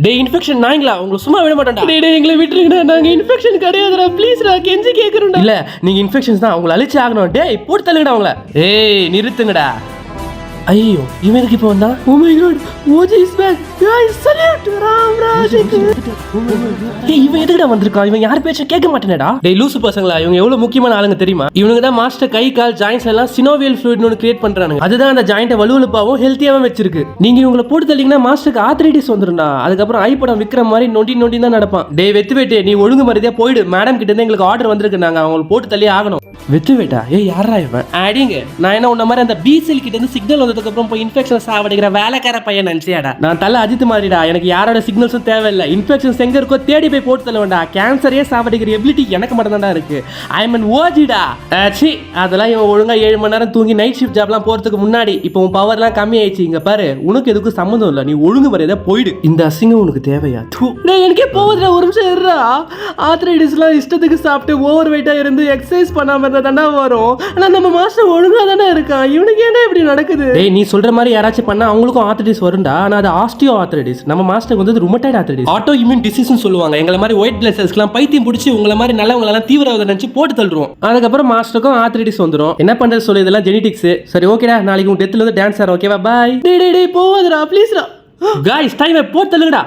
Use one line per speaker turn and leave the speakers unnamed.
டேய் இன்ஃபெக்ஷன் நாங்களா உங்களுக்கு சும்மா விட மாட்டோம்டா. டேய் எங்களை விட்டுருங்கடா, நாங்க இன்ஃபெக்ஷன் கிடையாதுடா, ப்ளீஸ்டா கெஞ்சி கேக்குறோம்டா. இல்ல நீங்க இன்ஃபெக்ஷன்ஸ் தான், உங்களை அழிச்சு ஆகணும். டேய் போட்டு தள்ளுங்கடா அவங்கள. ஏய் நிறுத்துங்கடா. ஐயோ இவன் எதுக்கு இப்போ வந்தா? Oh my God, OG is back guys, salute ராம்ராஜுக்கு. டேய் இவன் எதுக்குடா வந்திருக்கான்? இவன் யார் பேச்ச கேட்க மாட்டேனடா. டேய் லூசு பசங்களா, இவங்க எவ்வளவு முக்கியமான ஆளுங்க தெரியுமா? இவனுங்க தான் மாஸ்டர் கை கால் ஜாயின்ஸ் எல்லாம் சினோவியல் ஃப்ளூயிட்னு ஒன்னு கிரியேட் பண்றானுங்க. அதுதான் அந்த ஜாயிண்ட்டை வலுவலுப்பாவும் ஹெல்த்தியாவும் வச்சிருக்கு. நீங்க இவங்களை போட்டு தள்ளிங்கன்னா மாஸ்டருக்கு ஆர்த்ரைட்டிஸ் வந்துரும்டா. அதுக்கப்புறம் ஐபடம் விக்கிற மாதிரி நொண்டி நொண்டி தான் நடப்பான். டேய் வெத்து வேட்டே, நீ ஒழுங்கு மரியாதையா போயிடு. மேடம் கிட்ட இருந்து எங்களுக்கு ஆர்டர் வந்திருக்கு, நாங்க அவங்களை போட்டு தள்ளி ஆகணும். வெத்து வேட்டா? ஏய் யாரா இவன்? அடிங்க, நான் என்ன உன்ன மாதிரி அந்த பிசெல் கிட்ட இருந்து சிக்னல் வந்ததுக்கு அப்புறம் போய் இன்ஃபெக்ஷன் சாவடிக்கிற வேலைக்கார பையன் நினைச்சியாடா? நான் தல அஜித் மாதிரிடா, எனக்கு யாரோட சிக்னல்ஸும் தேவையில்லை. இன்ஃபெக்ஷன்ஸ் எங்க இருக்கோ தேடி போய் போட்டு தள்ள வேண்டாம். கேன்சரே சாவடிக்கிற எபிலிட்டி எனக்கு மட்டும் தான் இருக்கு. I am an ஓஜிடா. சி அதெல்லாம் இவன் ஒழுங்கா 7 மணி நேரம் தூங்கி நைட் ஷிஃப்ட் ஜாப்லாம் போறதுக்கு முன்னாடி இப்போ உன் பவர்லாம் கம்மி ஆயிடுச்சு. இங்க பாரு, உனக்கு எதுக்கும் சம்மந்தம் இல்லை, நீ ஒழுங்கு மரியாதை போயிடு. இந்த அசிங்கம் உனக்கு தேவையா? டேய் எனக்கே போகுதுடா, ஒரு நிமிஷம் இருடா. ஆர்த்ரைட்டிஸ்லாம் இஷ்டத்துக்கு சாப்பிட்டு ஓவர் வெயிட்டா இருந்து எக்ஸசைஸ் பண்ணாம இருந்தா தானே வரும். ஆனா நம்ம மாஸ்டர் ஒழுங்கா தானே இருக்கான், இவனுக்கு ஏன்டா இப்படி நடக்குது? டேய் நீ சொல்ற மாதிரி யாராச்சும் பண்ணா அவங்களுக்கும் ஆர்த்ரைட்டிஸ் வரும்டா. ஆனா அது ஆஸ்டியோ ஆர்த்ரைட்டிஸ். நம்ம மாஸ்டருக்கு வந்து ருமட்டாய்டு ஆர்த்ரைட்டிஸ். ஆட்டோ இம்யூன் டிசீஸ்னு சொல்லுவாங்க. எங்களை மாதிரி ஒயிட் பிளட் செல்ஸ்க்குலாம் பைத்தியம் பிடிச்சி உங்களை மாதிரி நல்லவங்க எல்லாம் தீவிரவாத நினைச்சு போட்டு தள்ளுறோம். அதுக்கப்புறம் மாஸ்டருக்கும் ஆர்த்ரைட்டிஸ் வந்துடும். என்ன பண்றது சொல்லு, இதெல்லாம் ஜெனடிக்ஸ். சரி ஓகேடா, நாளைக்கு உன் டெத்ல வந்து டான்ஸ் ஆடுறோம். ஓகேவா? பாய். டேய் டேய் டேய் போவாதடா ப்ளீஸ்டா. गाइस டைம் போட்டு தள்ளுங்கடா.